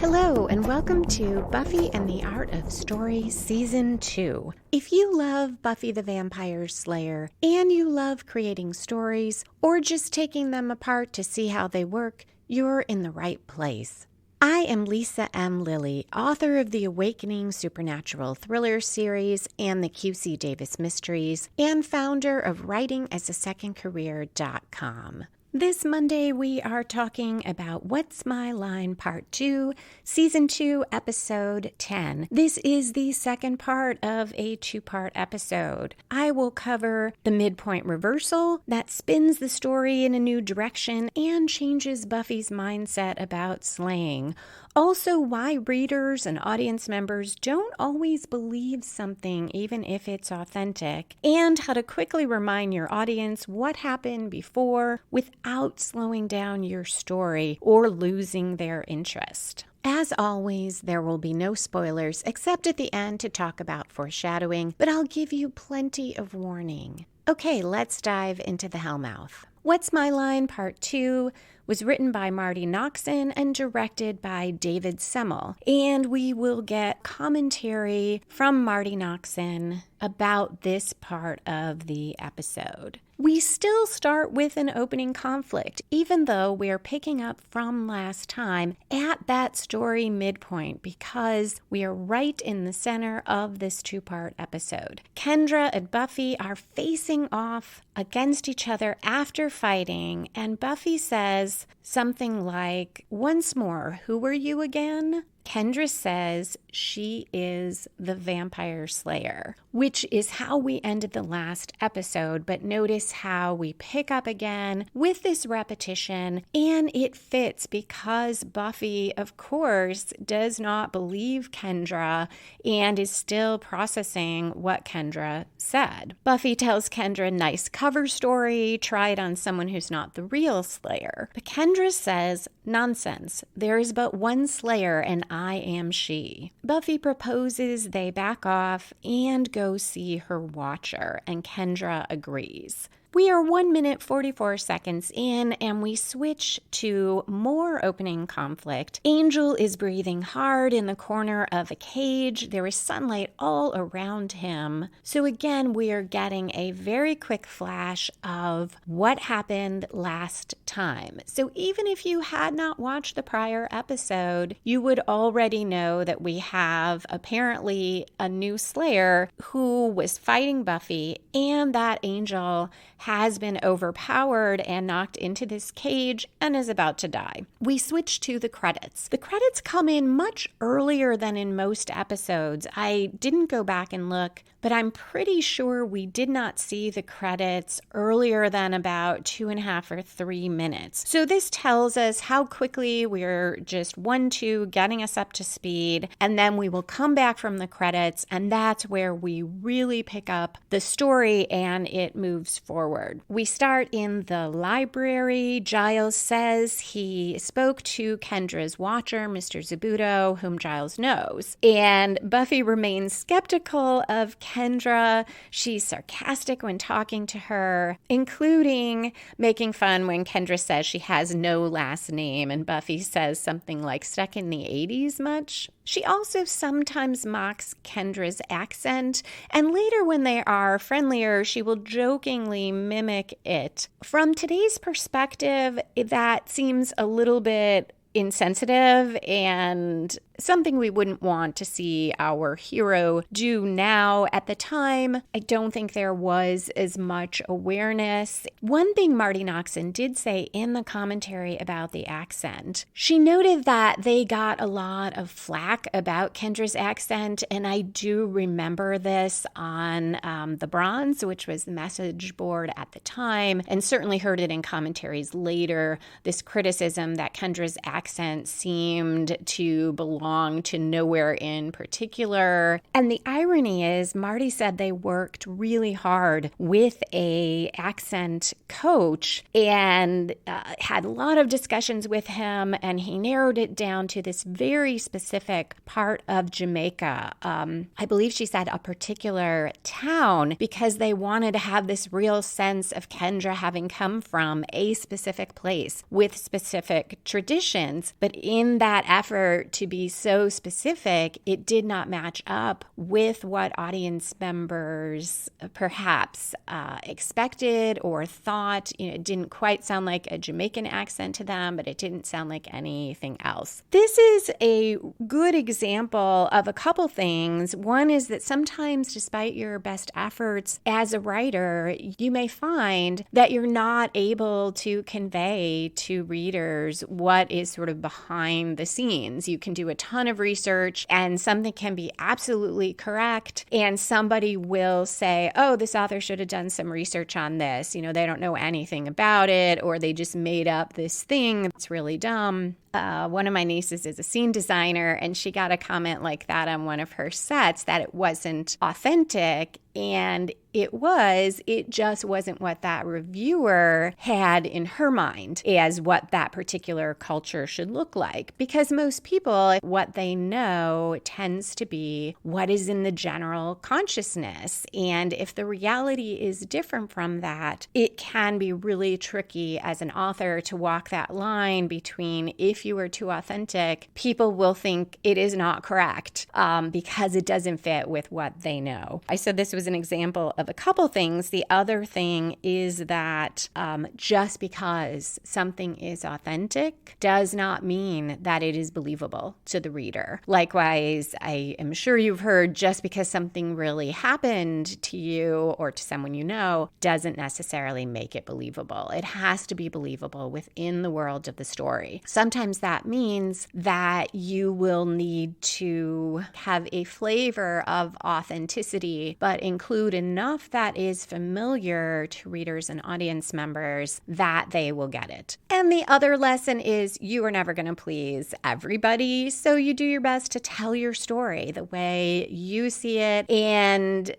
Hello, and welcome to Buffy and the Art of Story Season 2. If you love Buffy the Vampire Slayer, and you love creating stories, or just taking them apart to see how they work, you're in the right place. I am Lisa M. Lilly, author of the Awakening Supernatural Thriller series and the QC Davis Mysteries, and founder of WritingAsASecondCareer.com. This Monday, we are talking about What's My Line Part 2, Season 2, Episode 10. This is the second part of a two-part episode. I will cover the midpoint reversal that spins the story in a new direction and changes Buffy's mindset about slaying. Also, why readers and audience members don't always believe something even if it's authentic, and how to quickly remind your audience what happened before without slowing down your story or losing their interest. As always, there will be no spoilers except at the end to talk about foreshadowing, but I'll give you plenty of warning. Okay, let's dive into the Hellmouth. What's My Line Part 2 was written by Marty Noxon and directed by David Semmel. And we will get commentary from Marty Noxon about this part of the episode. We still start with an opening conflict, even though we're picking up from last time at that story midpoint, because we are right in the center of this two-part episode. Kendra and Buffy are facing off against each other after fighting, and Buffy says something like, "Once more, who were you again?" Kendra says she is the Vampire Slayer, which is how we ended the last episode, but notice how we pick up again with this repetition, and it fits because Buffy, of course, does not believe Kendra and is still processing what Kendra said. Buffy tells Kendra, "Nice cover story, try it on someone who's not the real Slayer." But Kendra says, "Nonsense, there is but one Slayer and I am she." Buffy proposes they back off and go see her watcher, and Kendra agrees. We are 1 minute 44 seconds in, and we switch to more opening conflict. Angel is breathing hard in the corner of a cage. There is sunlight all around him. So again, we are getting a very quick flash of what happened last time. So even if you had not watched the prior episode, you would already know that we have apparently a new Slayer who was fighting Buffy, and that Angel has been overpowered and knocked into this cage and is about to die. We switch to the credits. The credits come in much earlier than in most episodes. I didn't go back and look, but I'm pretty sure we did not see the credits earlier than about 2.5 or 3 minutes. So this tells us how quickly we're just 1-2 getting us up to speed, and then we will come back from the credits, and that's where we really pick up the story and it moves forward. We start in the library. Giles says he spoke to Kendra's watcher, Mr. Zabuto, whom Giles knows. And Buffy remains skeptical of Kendra. She's sarcastic when talking to her, including making fun when Kendra says she has no last name, and Buffy says something like "stuck in the 80s much?" She also sometimes mocks Kendra's accent, and later when they are friendlier, she will jokingly mimic it. From today's perspective, that seems a little bit insensitive and something we wouldn't want to see our hero do now. At the time, I don't think there was as much awareness. One thing Marty Noxon did say in the commentary about the accent, she noted that they got a lot of flack about Kendra's accent, and I do remember this on the Bronze, which was the message board at the time, and certainly heard it in commentaries later, this criticism that Kendra's accent seemed to belong to nowhere in particular. And the irony is, Marty said they worked really hard with a accent coach and had a lot of discussions with him, and he narrowed it down to this very specific part of Jamaica. I believe she said a particular town, because they wanted to have this real sense of Kendra having come from a specific place with specific traditions. audience. But in that effort to be so specific, it did not match up with what audience members perhaps expected or thought. It didn't quite sound like a Jamaican accent to them, but it didn't sound like anything else. This is a good example of a couple things. One is that sometimes, despite your best efforts as a writer, you may find that you're not able to convey to readers what is sort of behind the scenes. You can do a ton of research and something can be absolutely correct, and somebody will say, oh, this author should have done some research on this. They don't know anything about it, or they just made up this thing that's really dumb. One of my nieces is a scene designer, and she got a comment like that on one of her sets, that it wasn't authentic. And it just wasn't what that reviewer had in her mind as what that particular culture should look like. Because most people, what they know tends to be what is in the general consciousness. And if the reality is different from that, it can be really tricky as an author to walk that line between, if you are too authentic, people will think it is not correct because it doesn't fit with what they know. I said this was an example of a couple things. The other thing is that just because something is authentic does not mean that it is believable to the reader. Likewise, I am sure you've heard, just because something really happened to you or to someone you know doesn't necessarily make it believable. It has to be believable within the world of the story. Sometimes that means that you will need to have a flavor of authenticity, but include enough that is familiar to readers and audience members that they will get it. And the other lesson is, you are never going to please everybody, so you do your best to tell your story the way you see it, and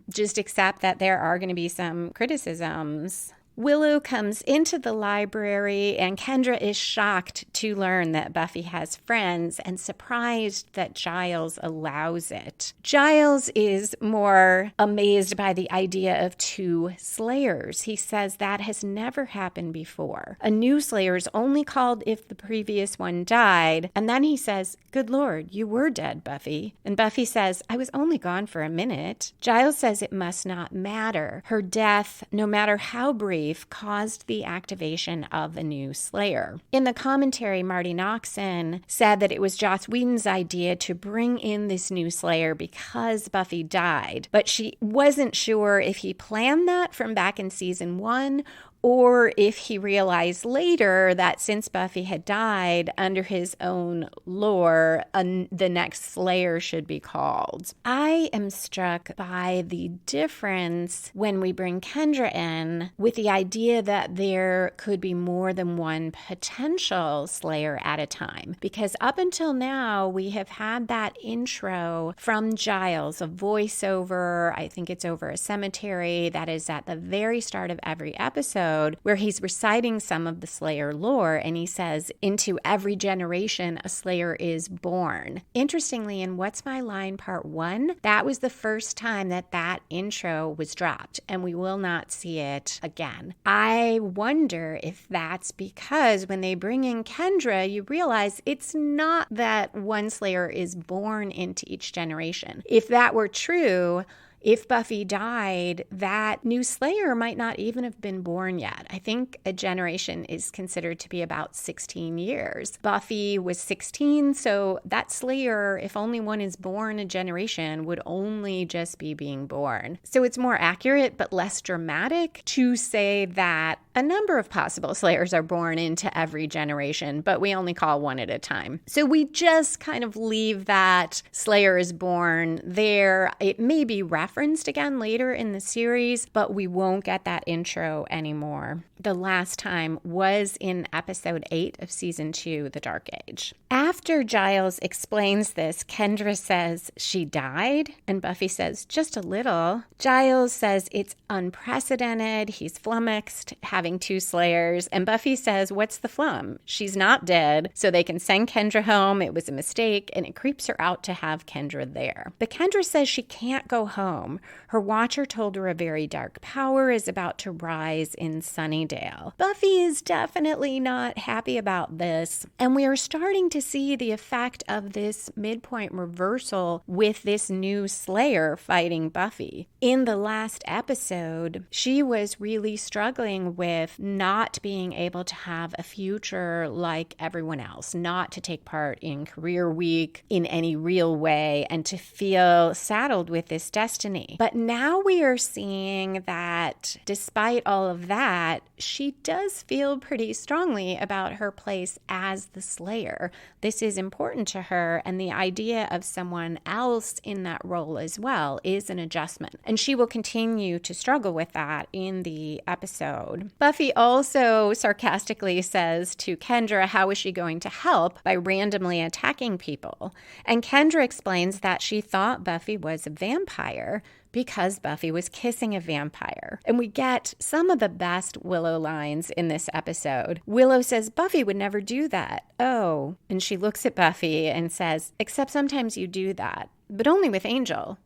just accept that there are going to be some criticisms. Willow comes into the library, and Kendra is shocked to learn that Buffy has friends and surprised that Giles allows it. Giles is more amazed by the idea of two Slayers. He says that has never happened before. A new Slayer is only called if the previous one died. And then he says, "Good Lord, you were dead, Buffy." And Buffy says, "I was only gone for a minute." Giles says it must not matter. Her death, no matter how brief, caused the activation of a new Slayer. In the commentary, Marty Noxon said that it was Joss Whedon's idea to bring in this new Slayer because Buffy died, but she wasn't sure if he planned that from back in season 1 or if he realized later that since Buffy had died, under his own lore, the next Slayer should be called. I am struck by the difference when we bring Kendra in with the idea that there could be more than one potential Slayer at a time. Because up until now, we have had that intro from Giles, a voiceover, I think it's over a cemetery, that is at the very start of every episode, where he's reciting some of the Slayer lore, and he says, "Into every generation a Slayer is born." Interestingly, in What's My Line Part 1, that was the first time that intro was dropped, and we will not see it again. I wonder if that's because when they bring in Kendra, you realize it's not that one Slayer is born into each generation. If that were true, if Buffy died, that new Slayer might not even have been born yet. I think a generation is considered to be about 16 years. Buffy was 16, so that Slayer, if only one is born a generation, would only just be being born. So it's more accurate but less dramatic to say that a number of possible Slayers are born into every generation, but we only call one at a time. So we just kind of leave that Slayer is born there. It may be referenced again later in the series, but we won't get that intro anymore. The last time was in episode 8 of season 2, The Dark Age. After Giles explains this, Kendra says she died, and Buffy says just a little. Giles says it's unprecedented. He's flummoxed having two Slayers, and Buffy says, "What's the flum? She's not dead, so they can send Kendra home. It was a mistake," and it creeps her out to have Kendra there. But Kendra says she can't go home. home. Her watcher told her a very dark power is about to rise in Sunnydale. Buffy is definitely not happy about this, and we are starting to see the effect of this midpoint reversal with this new Slayer fighting Buffy. In the last episode, she was really struggling with not being able to have a future like everyone else, not to take part in Career Week in any real way, and to feel saddled with this destiny. But now we are seeing that despite all of that, she does feel pretty strongly about her place as the Slayer. This is important to her, and the idea of someone else in that role as well is an adjustment. And she will continue to struggle with that in the episode. Buffy also sarcastically says to Kendra, how is she going to help by randomly attacking people? And Kendra explains that she thought Buffy was a vampire because Buffy was kissing a vampire. And we get some of the best Willow lines in this episode. Willow says, Buffy would never do that. Oh. And she looks at Buffy and says, except sometimes you do that, but only with Angel.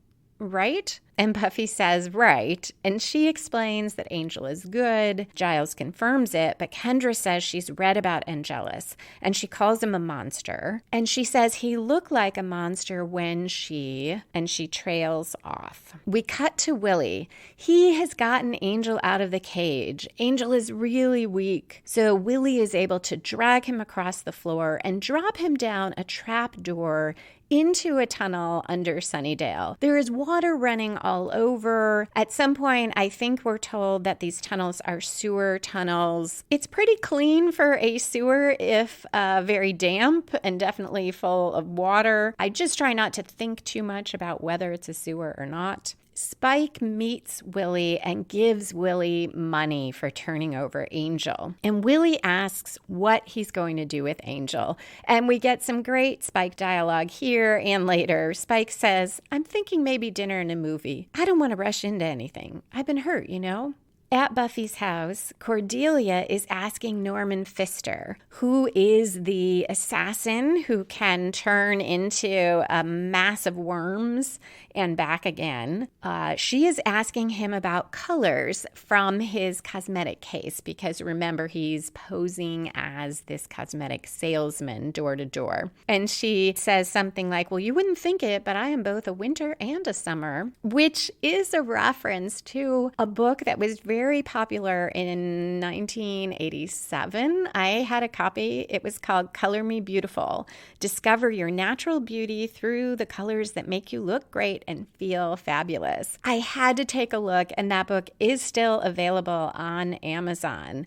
Right? And Buffy says, right. And she explains that Angel is good. Giles confirms it, but Kendra says she's read about Angelus, and she calls him a monster. And she says he looked like a monster when she trails off. We cut to Willie. He has gotten Angel out of the cage. Angel is really weak, so Willie is able to drag him across the floor and drop him down a trap door into a tunnel under Sunnydale. There is water running all over. At some point, I think we're told that these tunnels are sewer tunnels. It's pretty clean for a sewer, if very damp and definitely full of water. I just try not to think too much about whether it's a sewer or not. Spike meets Willie and gives Willie money for turning over Angel. And Willie asks what he's going to do with Angel. And we get some great Spike dialogue here and later. Spike says, I'm thinking maybe dinner and a movie. I don't want to rush into anything. I've been hurt, you know? At Buffy's house, Cordelia is asking Norman Pfister, who is the assassin who can turn into a mass of worms and back again. She is asking him about colors from his cosmetic case because remember, he's posing as this cosmetic salesman door to door. And she says something like, well, you wouldn't think it, but I am both a winter and a summer, which is a reference to a book that was very popular in 1987. I had a copy. It was called Color Me Beautiful. Discover your natural beauty through the colors that make you look great and feel fabulous. I had to take a look, and that book is still available on Amazon.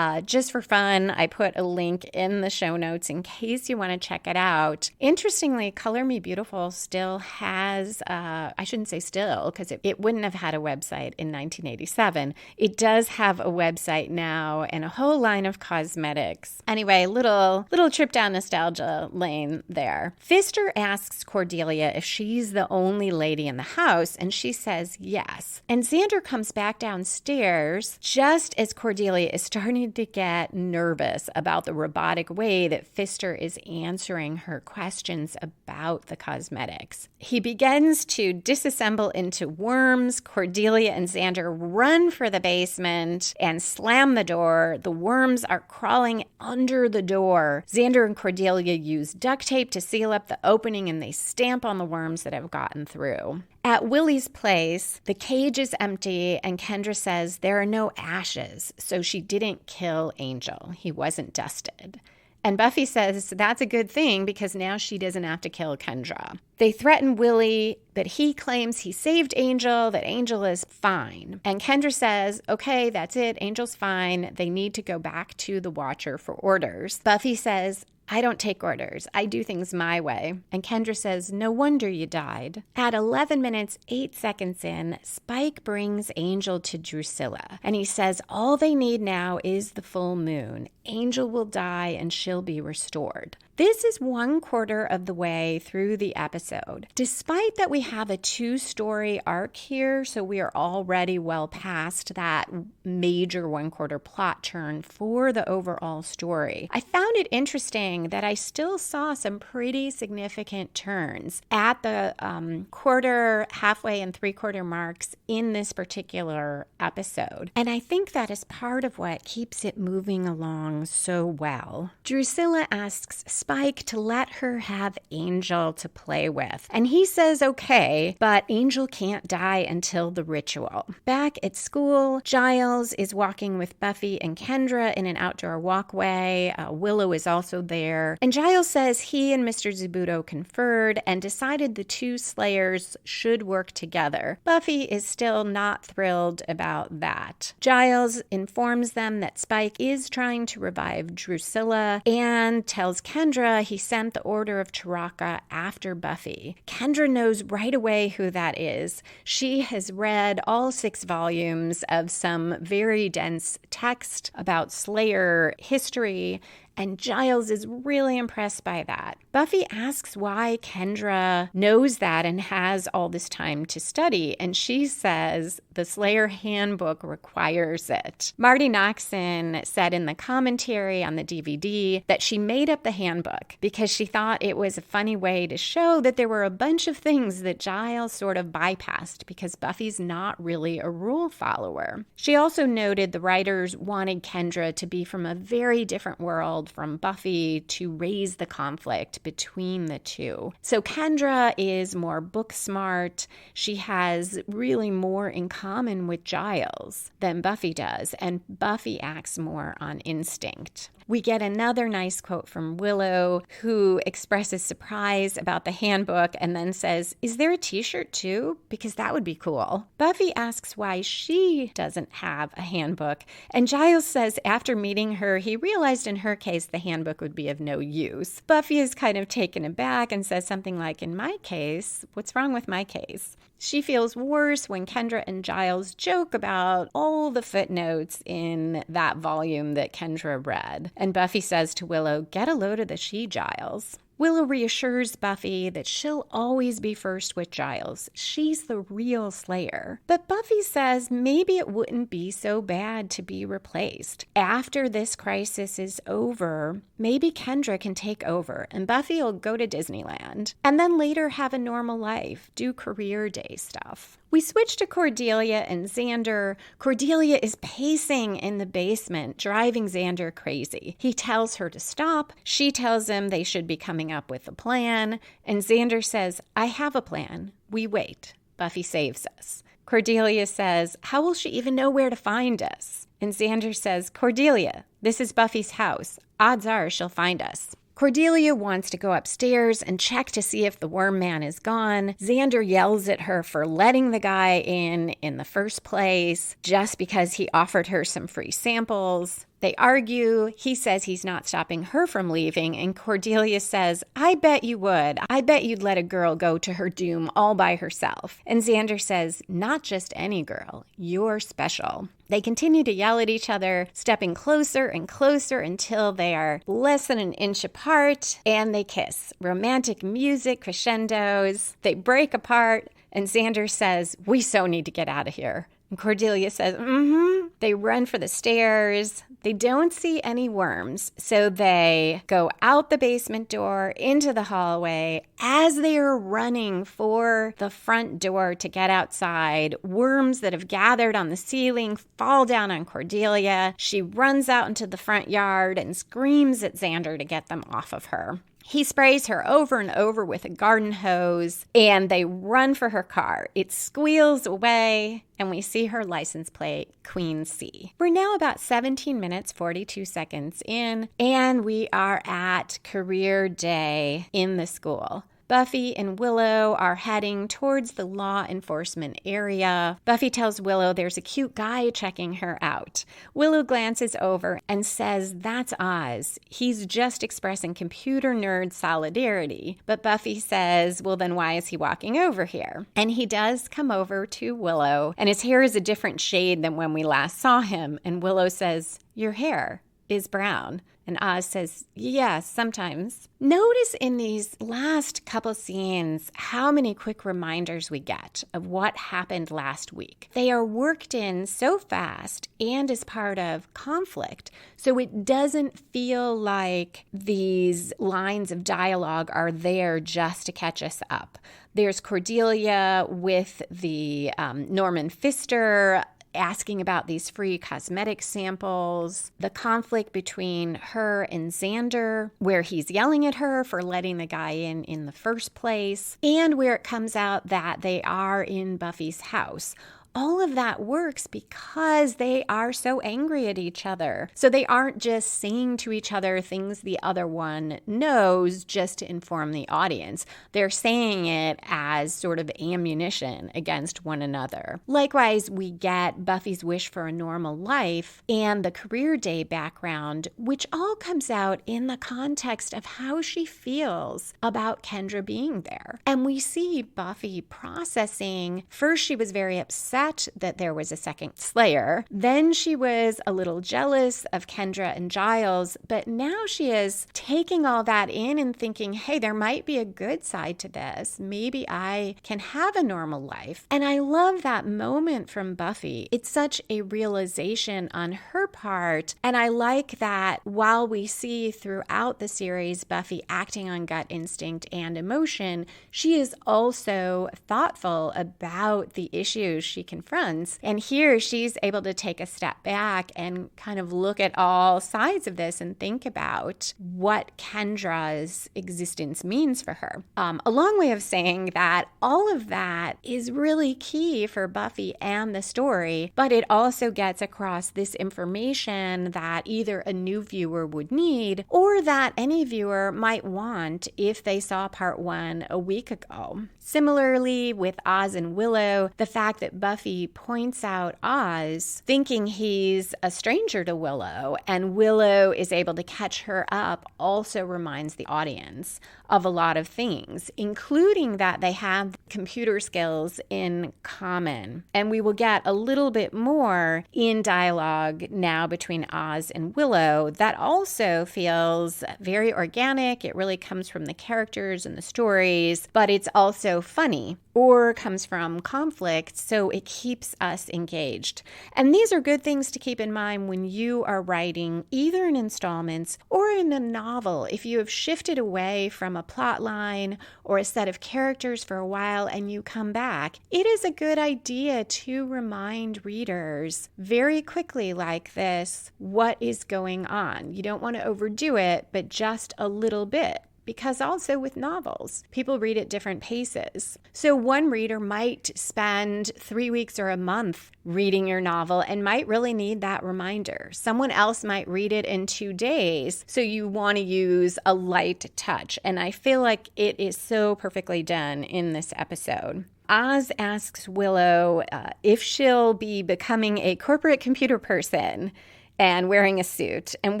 Just for fun, I put a link in the show notes in case you want to check it out. Interestingly, Color Me Beautiful still has, I shouldn't say still, because it wouldn't have had a website in 1987. It does have a website now and a whole line of cosmetics. Anyway, little trip down nostalgia lane there. Pfister asks Cordelia if she's the only lady in the house, and she says yes. And Xander comes back downstairs just as Cordelia is starting to get nervous about the robotic way that Pfister is answering her questions about the cosmetics. He begins to disassemble into worms. Cordelia and Xander run for the basement and slam the door. The worms are crawling under the door. Xander and Cordelia use duct tape to seal up the opening, and they stamp on the worms that have gotten through. At Willie's place, the cage is empty, and Kendra says there are no ashes, so she didn't kill Angel. He wasn't dusted. And Buffy says that's a good thing because now she doesn't have to kill Kendra. They threaten Willie, but he claims he saved Angel, that Angel is fine. And Kendra says, okay, that's it. Angel's fine. They need to go back to the Watcher for orders. Buffy says, I don't take orders. I do things my way. And Kendra says, no wonder you died. At 11 minutes, 8 seconds in, Spike brings Angel to Drusilla. And he says all they need now is the full moon. Angel will die and she'll be restored. This is 1/4 of the way through the episode. Despite that we have a 2-story arc here, so we are already well past that major 1/4 plot turn for the overall story, I found it interesting that I still saw some pretty significant turns at the quarter, halfway, and 3/4 marks in this particular episode. And I think that is part of what keeps it moving along so well. Drusilla asks Spike to let her have Angel to play with. And he says okay, but Angel can't die until the ritual. Back at school, Giles is walking with Buffy and Kendra in an outdoor walkway. Willow is also there. And Giles says he and Mr. Zabuto conferred and decided the 2 Slayers should work together. Buffy is still not thrilled about that. Giles informs them that Spike is trying to revive Drusilla and tells Kendra he sent the Order of Taraka after Buffy. Kendra knows right away who that is. She has read all 6 volumes of some very dense text about Slayer history, and Giles is really impressed by that. Buffy asks why Kendra knows that and has all this time to study, and she says the Slayer handbook requires it. Marty Noxon said in the commentary on the DVD that she made up the handbook because she thought it was a funny way to show that there were a bunch of things that Giles sort of bypassed because Buffy's not really a rule follower. She also noted the writers wanted Kendra to be from a very different world from Buffy to raise the conflict between the two. So Kendra is more book smart. She has really more in common with Giles than Buffy does, and Buffy acts more on instinct. We get another nice quote from Willow, who expresses surprise about the handbook and then says, "Is there a t-shirt too? Because that would be cool." Buffy asks why she doesn't have a handbook, and Giles says after meeting her, he realized in her case the handbook would be of no use. Buffy is kind of taken aback and says something like, "In my case, what's wrong with my case?" She feels worse when Kendra and Giles joke about all the footnotes in that volume that Kendra read. And Buffy says to Willow, "Get a load of the she, Giles." Willow reassures Buffy that she'll always be first with Giles. She's the real Slayer. But Buffy says maybe it wouldn't be so bad to be replaced. After this crisis is over, maybe Kendra can take over and Buffy will go to Disneyland and then later have a normal life, do career day stuff. We switch to Cordelia and Xander. Cordelia is pacing in the basement, driving Xander crazy. He tells her to stop. She tells him they should be coming up with a plan. And Xander says, "I have a plan. We wait. Buffy saves us." Cordelia says, "How will she even know where to find us?" And Xander says, "Cordelia, this is Buffy's house. Odds are she'll find us." Cordelia wants to go upstairs and check to see if the worm man is gone. Xander yells at her for letting the guy in the first place just because he offered her some free samples. They argue. He says he's not stopping her from leaving, and Cordelia says, "I bet you would. I bet you'd let a girl go to her doom all by herself." And Xander says, "Not just any girl. You're special." They continue to yell at each other, stepping closer and closer until they are less than an inch apart, and they kiss. Romantic music crescendos. They break apart, and Xander says, "We so need to get out of here." And Cordelia says, "Mm-hmm." They run for the stairs. They don't see any worms, so they go out the basement door into the hallway. As they are running for the front door to get outside, worms that have gathered on the ceiling fall down on Cordelia. She runs out into the front yard and screams at Xander to get them off of her. He sprays her over and over with a garden hose, and they run for her car. It squeals away, and we see her license plate, Queen C. We're now about 17 minutes, 42 seconds in, and we are at career day in the school. Buffy and Willow are heading towards the law enforcement area. Buffy tells Willow there's a cute guy checking her out. Willow glances over and says that's Oz. He's just expressing computer nerd solidarity. But Buffy says, well, then why is he walking over here? And he does come over to Willow, and his hair is a different shade than when we last saw him. And Willow says, your hair. is brown. And Oz says, yes, sometimes. Notice in these last couple scenes how many quick reminders we get of what happened last week. They are worked in so fast and as part of conflict, so it doesn't feel like these lines of dialogue are there just to catch us up. There's Cordelia with the Norman Pfister asking about these free cosmetic samples, the conflict between her and Xander, where he's yelling at her for letting the guy in the first place, and where it comes out that they are in Buffy's house. All of that works because they are so angry at each other. So they aren't just saying to each other things the other one knows just to inform the audience. They're saying it as sort of ammunition against one another. Likewise, we get Buffy's wish for a normal life and the career day background, which all comes out in the context of how she feels about Kendra being there. And we see Buffy processing. First, she was very upset that there was a second Slayer. Then she was a little jealous of Kendra and Giles, but now she is taking all that in and thinking, hey, there might be a good side to this. Maybe I can have a normal life. And I love that moment from Buffy. It's such a realization on her part. And I like that while we see throughout the series Buffy acting on gut instinct and emotion, she is also thoughtful about the issues she confronts. And here she's able to take a step back and kind of look at all sides of this and think about what Kendra's existence means for her. A long way of saying that all of that is really key for Buffy and the story, but it also gets across this information that either a new viewer would need or that any viewer might want if they saw part 1 a week ago. Similarly, with Oz and Willow, the fact that Buffy points out Oz thinking he's a stranger to Willow, and Willow is able to catch her up, also reminds the audience of a lot of things, including that they have computer skills in common. And we will get a little bit more in dialogue now between Oz and Willow that also feels very organic. It really comes from the characters and the stories, but it's also funny or comes from conflict, so it keeps us engaged. And these are good things to keep in mind when you are writing either in installments or in a novel. If you have shifted away from a plot line or a set of characters for a while and you come back, it is a good idea to remind readers very quickly like this what is going on. You don't want to overdo it, but just a little bit. Because also with novels, people read at different paces. So one reader might spend 3 weeks or a month reading your novel and might really need that reminder. Someone else might read it in 2 days, so you want to use a light touch. And I feel like it is so perfectly done in this episode. Oz asks Willow if she'll be becoming a corporate computer person and wearing a suit. And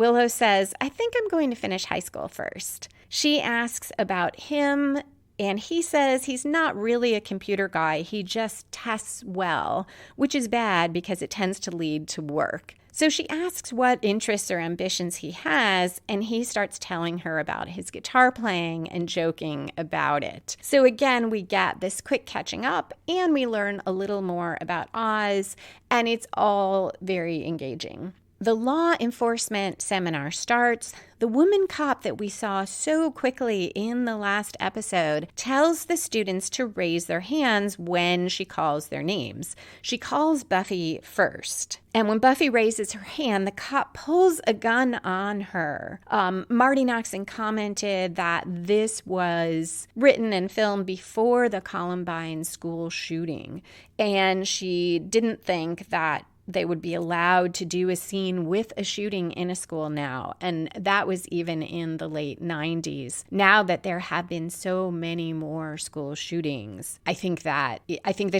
Willow says, I think I'm going to finish high school first. She asks about him, and he says he's not really a computer guy. He just tests well, which is bad because it tends to lead to work. So she asks what interests or ambitions he has, and he starts telling her about his guitar playing and joking about it. So again, we get this quick catching up, and we learn a little more about Oz, and it's all very engaging. The law enforcement seminar starts. The woman cop that we saw so quickly in the last episode tells the students to raise their hands when she calls their names. She calls Buffy first. And when Buffy raises her hand, the cop pulls a gun on her. Marty Noxon commented that this was written and filmed before the Columbine school shooting. And she didn't think that they would be allowed to do a scene with a shooting in a school now. And that was even in the late 90s. Now that there have been so many more school shootings, I think that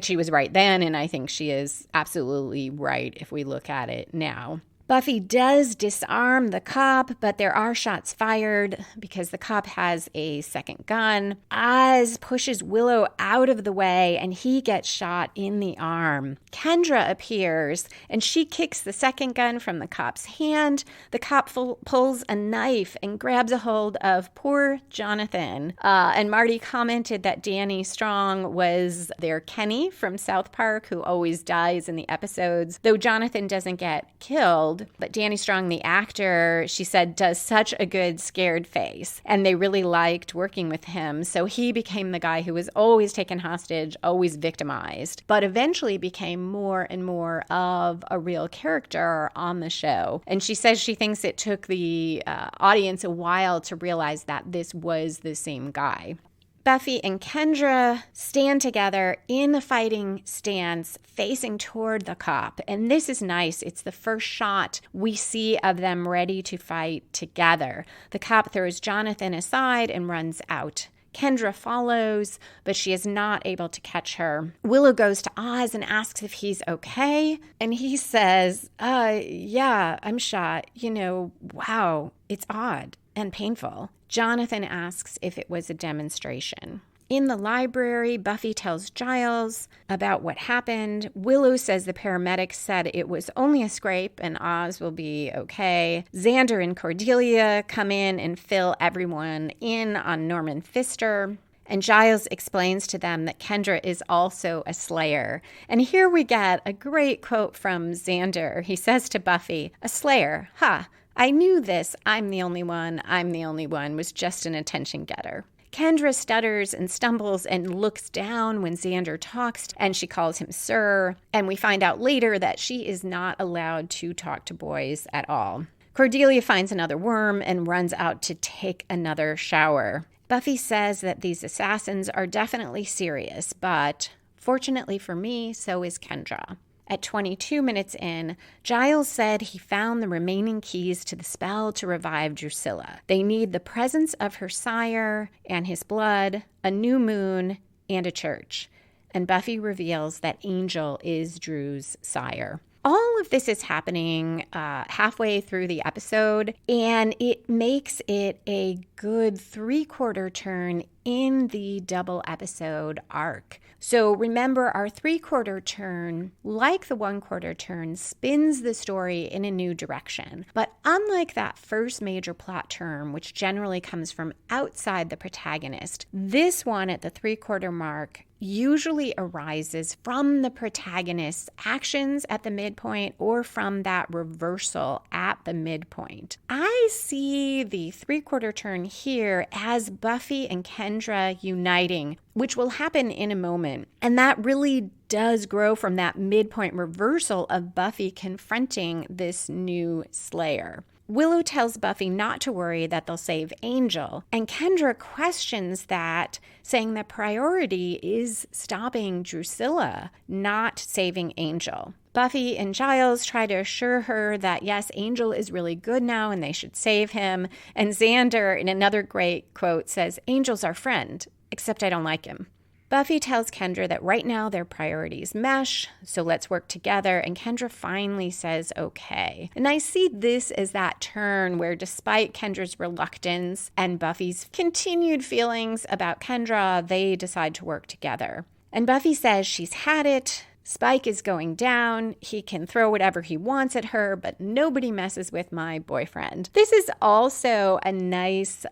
she was right then, and I think she is absolutely right if we look at it now. Buffy does disarm the cop, but there are shots fired because the cop has a second gun. Oz pushes Willow out of the way and he gets shot in the arm. Kendra appears and she kicks the second gun from the cop's hand. The cop pulls a knife and grabs a hold of poor Jonathan. And Marty commented that Danny Strong was their Kenny from South Park, who always dies in the episodes, though Jonathan doesn't get killed. But Danny Strong, the actor, she said, does such a good scared face. And they really liked working with him. So he became the guy who was always taken hostage, always victimized, but eventually became more and more of a real character on the show. And she says she thinks it took the audience a while to realize that this was the same guy. Buffy and Kendra stand together in the fighting stance facing toward the cop. And this is nice. It's the first shot we see of them ready to fight together. The cop throws Jonathan aside and runs out. Kendra follows, but she is not able to catch her. Willow goes to Oz and asks if he's okay. And he says, yeah, I'm shot. Wow, it's odd and painful. Jonathan asks if it was a demonstration. In the library, Buffy tells Giles about what happened. Willow says the paramedics said it was only a scrape and Oz will be okay. Xander and Cordelia come in and fill everyone in on Norman Pfister. And Giles explains to them that Kendra is also a Slayer. And here we get a great quote from Xander. He says to Buffy, "A Slayer, ha! I knew this. I'm the only one was just an attention getter." Kendra stutters and stumbles and looks down when Xander talks, and she calls him sir. And we find out later that she is not allowed to talk to boys at all. Cordelia finds another worm and runs out to take another shower. Buffy says that these assassins are definitely serious, but fortunately for me, so is Kendra. At 22 minutes in, Giles said he found the remaining keys to the spell to revive Drusilla. They need the presence of her sire and his blood, a new moon, and a church. And Buffy reveals that Angel is Drew's sire. All of this is happening halfway through the episode, and it makes it a good 3/4 turn in the double episode arc. So remember, our 3/4 turn, like the 1/4 turn, spins the story in a new direction. But unlike that first major plot turn, which generally comes from outside the protagonist, this one at the 3/4 mark usually arises from the protagonist's actions at the midpoint or from that reversal at the midpoint. I see the 3/4 turn here as Buffy and Kendra uniting, which will happen in a moment. And that really does grow from that midpoint reversal of Buffy confronting this new Slayer. Willow tells Buffy not to worry, that they'll save Angel, and Kendra questions that, saying that priority is stopping Drusilla, not saving Angel. Buffy and Giles try to assure her that yes, Angel is really good now and they should save him, and Xander, in another great quote, says, "Angel's our friend, except I don't like him." Buffy tells Kendra that right now their priorities mesh, so let's work together, and Kendra finally says okay. And I see this as that turn where, despite Kendra's reluctance and Buffy's continued feelings about Kendra, they decide to work together. And Buffy says she's had it. Spike is going down. He can throw whatever he wants at her, but nobody messes with my boyfriend. This is also a nice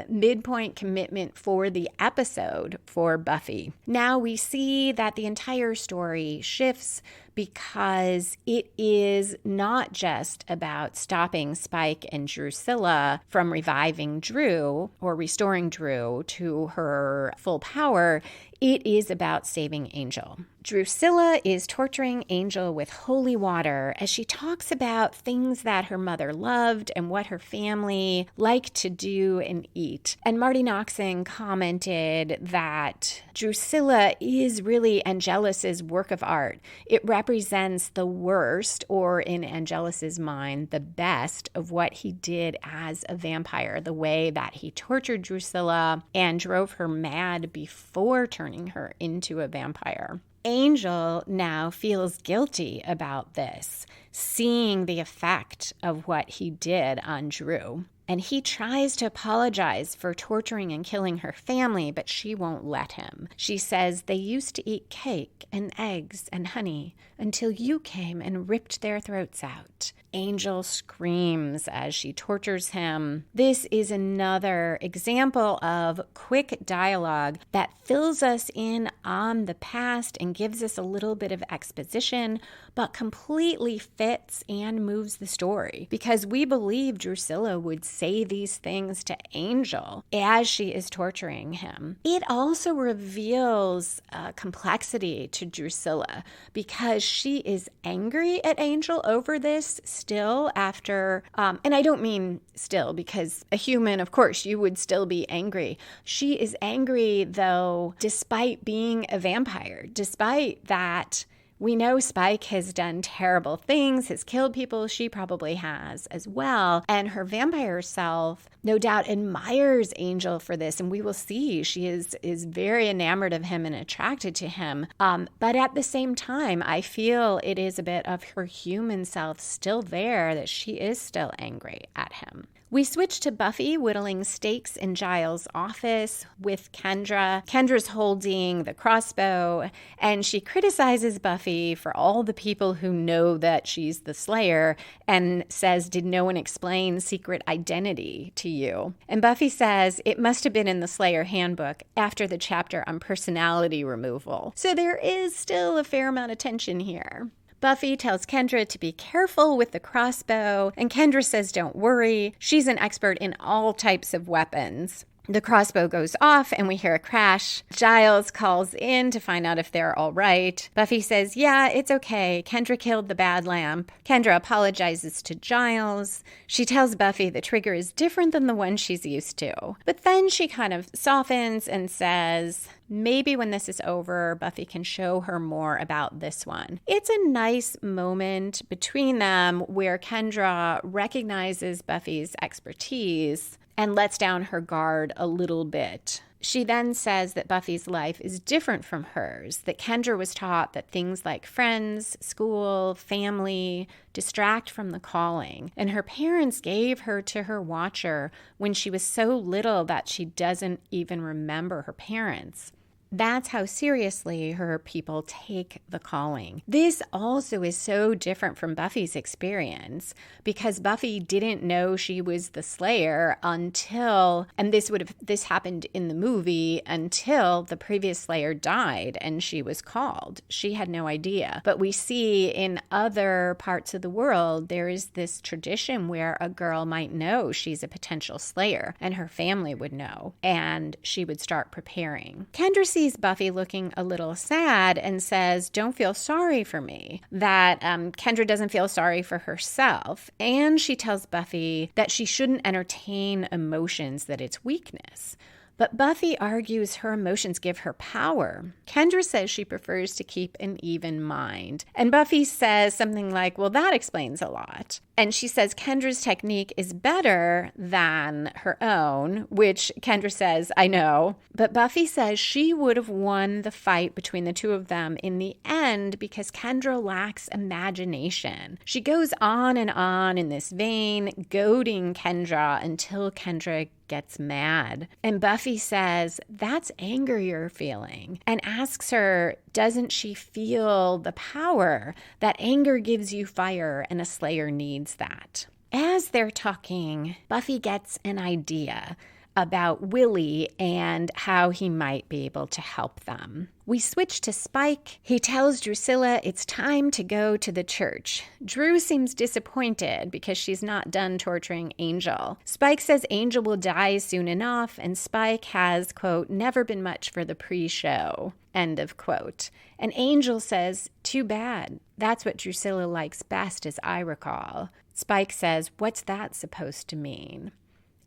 midpoint commitment for the episode for Buffy. Now we see that the entire story shifts because it is not just about stopping Spike and Drusilla from reviving Drew or restoring Drew to her full power. It is about saving Angel. Drusilla is torturing Angel with holy water as she talks about things that her mother loved and what her family liked to do and eat. And Marty Noxon commented that Drusilla is really Angelus's work of art. It represents the worst, or in Angelus's mind, the best of what he did as a vampire, the way that he tortured Drusilla and drove her mad before turning her into a vampire. Angel now feels guilty about this, seeing the effect of what he did on Drew. And he tries to apologize for torturing and killing her family, but she won't let him. She says they used to eat cake and eggs and honey until you came and ripped their throats out. Angel screams as she tortures him. This is another example of quick dialogue that fills us in on the past and gives us a little bit of exposition, but completely fits and moves the story because we believe Drusilla would say these things to Angel as she is torturing him. It also reveals complexity to Drusilla because she is angry at Angel over this still after, and I don't mean still because a human, of course, you would still be angry. She is angry, though, despite being a vampire, despite that. We know Spike has done terrible things, has killed people. She probably has as well. And her vampire self, no doubt, admires Angel for this. And we will see she is very enamored of him and attracted to him. But at the same time, I feel it is a bit of her human self still there, that she is still angry at him. We switch to Buffy whittling stakes in Giles' office with Kendra. Kendra's holding the crossbow, and she criticizes Buffy for all the people who know that she's the Slayer and says, "Did no one explain secret identity to you?" And Buffy says, "It must have been in the Slayer handbook after the chapter on personality removal." So there is still a fair amount of tension here. Buffy tells Kendra to be careful with the crossbow, and Kendra says don't worry. She's an expert in all types of weapons. The crossbow goes off and we hear a crash. Giles calls in to find out if they're all right. Buffy says, yeah, it's okay. Kendra killed the bad lamp. Kendra apologizes to Giles. She tells Buffy the trigger is different than the one she's used to. But then she kind of softens and says, maybe when this is over, Buffy can show her more about this one. It's a nice moment between them where Kendra recognizes Buffy's expertise and lets down her guard a little bit. She then says that Buffy's life is different from hers, that Kendra was taught that things like friends, school, family distract from the calling, and her parents gave her to her watcher when she was so little that she doesn't even remember her parents. That's how seriously her people take the calling. This also is so different from Buffy's experience because Buffy didn't know she was the Slayer until, and this happened in the movie, until the previous Slayer died and she was called. She had no idea. But we see in other parts of the world, there is this tradition where a girl might know she's a potential Slayer and her family would know, and she would start preparing. Kendra sees Buffy looking a little sad and says, don't feel sorry for me, that Kendra doesn't feel sorry for herself. And she tells Buffy that she shouldn't entertain emotions, that it's weakness. But Buffy argues her emotions give her power. Kendra says she prefers to keep an even mind. And Buffy says something like, well, that explains a lot. And she says Kendra's technique is better than her own, which Kendra says, I know. But Buffy says she would have won the fight between the two of them in the end because Kendra lacks imagination. She goes on in this vein, goading Kendra until Kendra gets mad. And Buffy says, that's anger you're feeling, and asks her, doesn't she feel the power that anger gives you fire and a Slayer needs that? As they're talking, Buffy gets an idea about Willie and how he might be able to help them. We switch to Spike. He tells Drusilla it's time to go to the church. Drew seems disappointed because she's not done torturing Angel. Spike says Angel will die soon enough, and Spike has, quote, never been much for the pre-show, end of quote. And Angel says, too bad. That's what Drusilla likes best, as I recall. Spike says, what's that supposed to mean?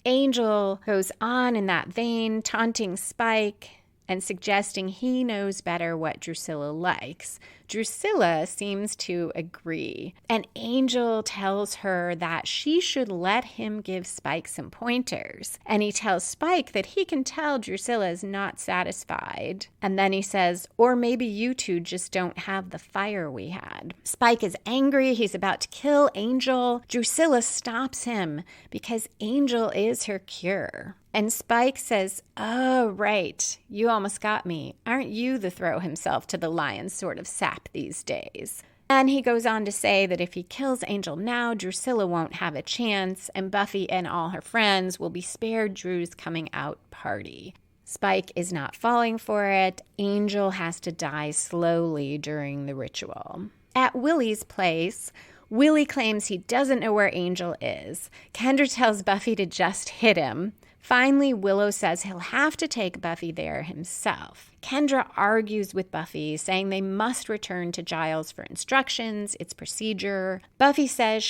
Angel goes on in that vein, taunting Spike, and suggesting he knows better what Drusilla likes. Drusilla seems to agree, and Angel tells her that she should let him give Spike some pointers. And he tells Spike that he can tell Drusilla is not satisfied. And then he says, or maybe you two just don't have the fire we had. Spike is angry. He's about to kill Angel. Drusilla stops him because Angel is her cure. And Spike says, oh, right, you almost got me. Aren't you the throw himself to the lions sort of sap these days? And he goes on to say that if he kills Angel now, Drusilla won't have a chance, and Buffy and all her friends will be spared Drew's coming out party. Spike is not falling for it. Angel has to die slowly during the ritual. At Willie's place, Willie claims he doesn't know where Angel is. Kendra tells Buffy to just hit him. Finally, Willow says he'll have to take Buffy there himself. Kendra argues with Buffy, saying they must return to Giles for instructions. It's procedure. Buffy says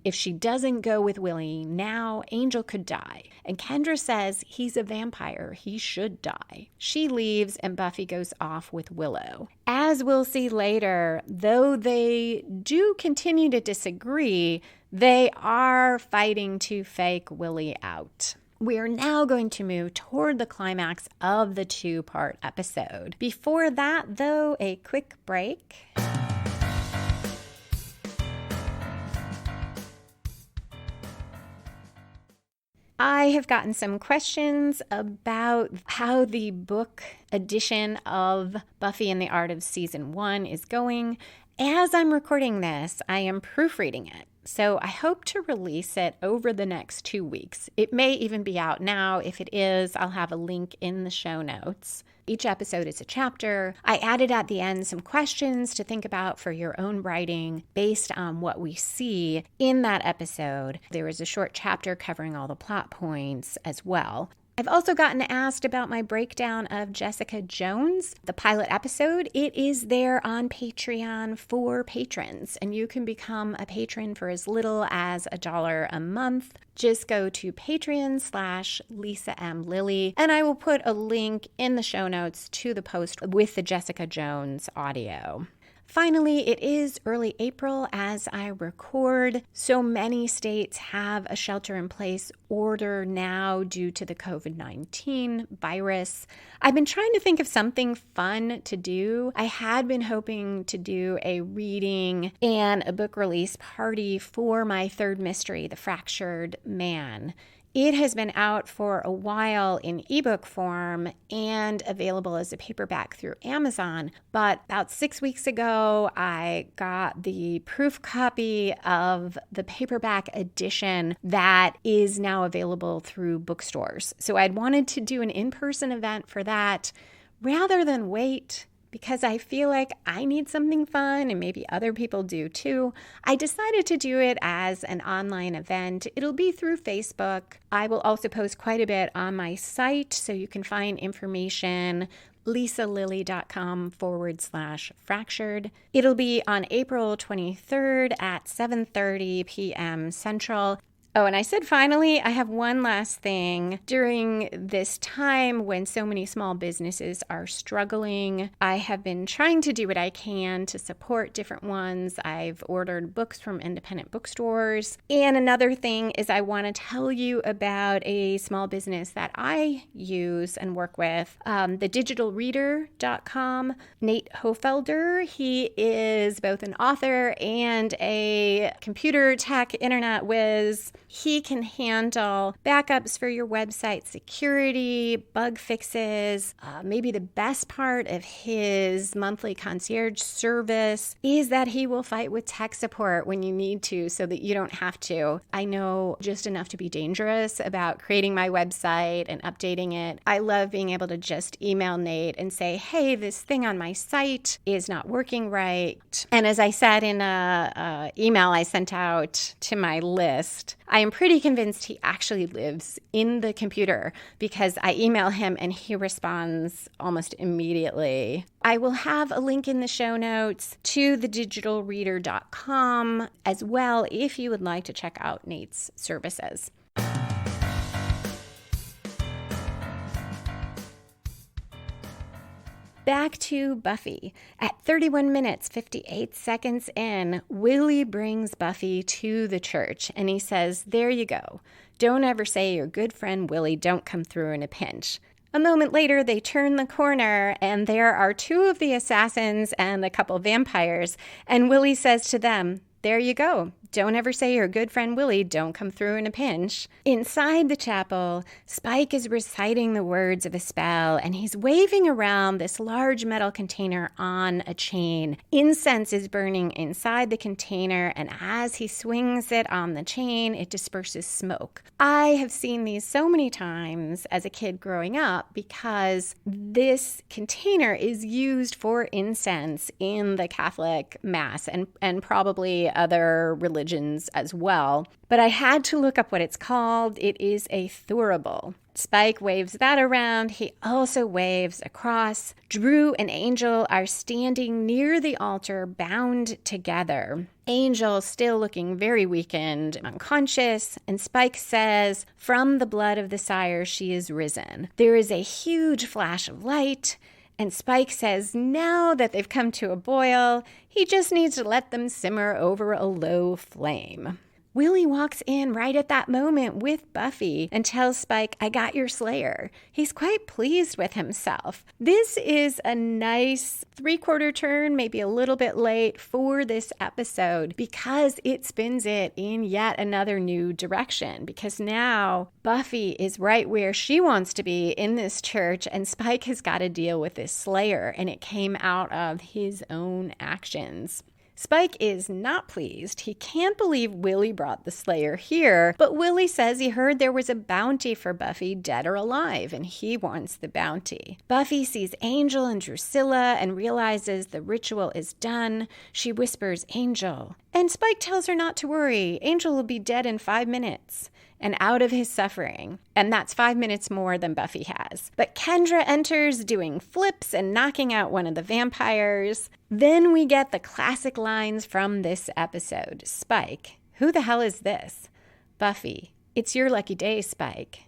if she doesn't go with Willie now, Angel could die. And Kendra says he's a vampire. He should die. She leaves and Buffy goes off with Willow. As we'll see later, though they do continue to disagree, they are fighting to fake Willie out. We are now going to move toward the climax of the 2-part episode. Before that, though, a quick break. I have gotten some questions about how the book edition of Buffy and the Art of Season 1 is going. As I'm recording this, I am proofreading it. So I hope to release it over the next 2 weeks. It may even be out now. If it is, I'll have a link in the show notes. Each episode is a chapter. I added at the end some questions to think about for your own writing based on what we see in that episode. There is a short chapter covering all the plot points as well. I've also gotten asked about my breakdown of Jessica Jones, the pilot episode. It is there on Patreon for patrons, and you can become a patron for as little as $1 a month. Just go to Patreon/Lisa M. Lilly, and I will put a link in the show notes to the post with the Jessica Jones audio. Finally, it is early April as I record. So many states have a shelter-in-place order now due to the COVID-19 virus. I've been trying to think of something fun to do. I had been hoping to do a reading and a book release party for my third mystery, The Fractured Man. It has been out for a while in ebook form and available as a paperback through Amazon. But about 6 weeks ago, I got the proof copy of the paperback edition that is now available through bookstores. So I'd wanted to do an in-person event for that rather than wait, because I feel like I need something fun and maybe other people do too. I decided to do it as an online event. It'll be through Facebook. I will also post quite a bit on my site, so you can find information, lisalilly.com/fractured. It'll be on April 23rd at 7:30 p.m. Central. Oh, and I said finally, I have one last thing. During this time when so many small businesses are struggling, I have been trying to do what I can to support different ones. I've ordered books from independent bookstores. And another thing is I want to tell you about a small business that I use and work with, thedigitalreader.com. Nate Hofelder, he is both an author and a computer tech internet whiz. He can handle backups for your website, security, bug fixes. Maybe the best part of his monthly concierge service is that he will fight with tech support when you need to so that you don't have to. I know just enough to be dangerous about creating my website and updating it. I love being able to just email Nate and say, hey, this thing on my site is not working right. And as I said in an email I sent out to my list, I am pretty convinced he actually lives in the computer because I email him and he responds almost immediately. I will have a link in the show notes to thedigitalreader.com as well if you would like to check out Nate's services. Back to Buffy. At 31 minutes, 58 seconds in, Willie brings Buffy to the church, and he says, "There you go. Don't ever say your good friend Willie don't come through in a pinch." A moment later, they turn the corner, and there are two of the assassins and a couple vampires, and Willie says to them, "There you go. Don't ever say your good friend Willie don't come through in a pinch." Inside the chapel, Spike is reciting the words of a spell, and he's waving around this large metal container on a chain. Incense is burning inside the container, and as he swings it on the chain, it disperses smoke. I have seen these so many times as a kid growing up because this container is used for incense in the Catholic Mass and probably other religions as well. But I had to look up what it's called. It is a thurible. Spike waves that around. He also waves a cross. Drew and Angel are standing near the altar, bound together. Angel still looking very weakened, unconscious, and Spike says, "From the blood of the sire, she is risen." There is a huge flash of light, and Spike says now that they've come to a boil, he just needs to let them simmer over a low flame. Willie walks in right at that moment with Buffy and tells Spike, "I got your Slayer." He's quite pleased with himself. This is a nice three-quarter turn, maybe a little bit late for this episode because it spins it in yet another new direction, because now Buffy is right where she wants to be in this church, and Spike has got to deal with this Slayer, and it came out of his own actions. Spike is not pleased. He can't believe Willie brought the Slayer here, but Willie says he heard there was a bounty for Buffy, dead or alive, and he wants the bounty. Buffy sees Angel and Drusilla and realizes the ritual is done. She whispers, "Angel." And Spike tells her not to worry. Angel will be dead in 5 minutes and out of his suffering. And that's 5 minutes more than Buffy has. But Kendra enters doing flips and knocking out one of the vampires. Then we get the classic lines from this episode. Spike, "Who the hell is this?" Buffy, "It's your lucky day, Spike."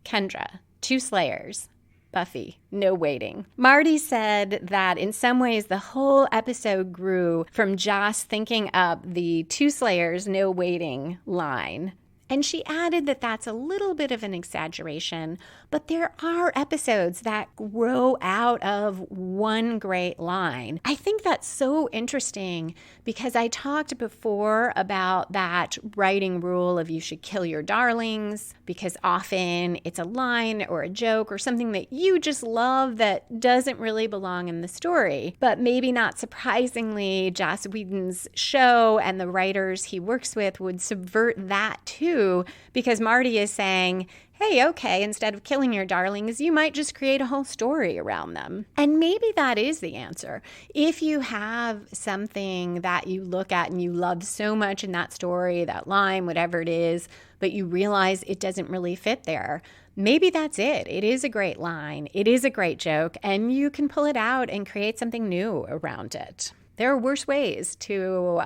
Kendra, "2 Slayers." Buffy, "No waiting." Marty said that in some ways the whole episode grew from Joss thinking up the 2 Slayers, no waiting line. And she added that that's a little bit of an exaggeration, but there are episodes that grow out of one great line. I think that's so interesting because I talked before about that writing rule of you should kill your darlings, because often it's a line or a joke or something that you just love that doesn't really belong in the story. But maybe not surprisingly, Joss Whedon's show and the writers he works with would subvert that too, because Marty is saying, hey, okay, instead of killing your darlings, you might just create a whole story around them. And maybe that is the answer. If you have something that you look at and you love so much in that story, that line, whatever it is, but you realize it doesn't really fit there, maybe that's it. It is a great line. It is a great joke, and you can pull it out and create something new around it. There are worse ways to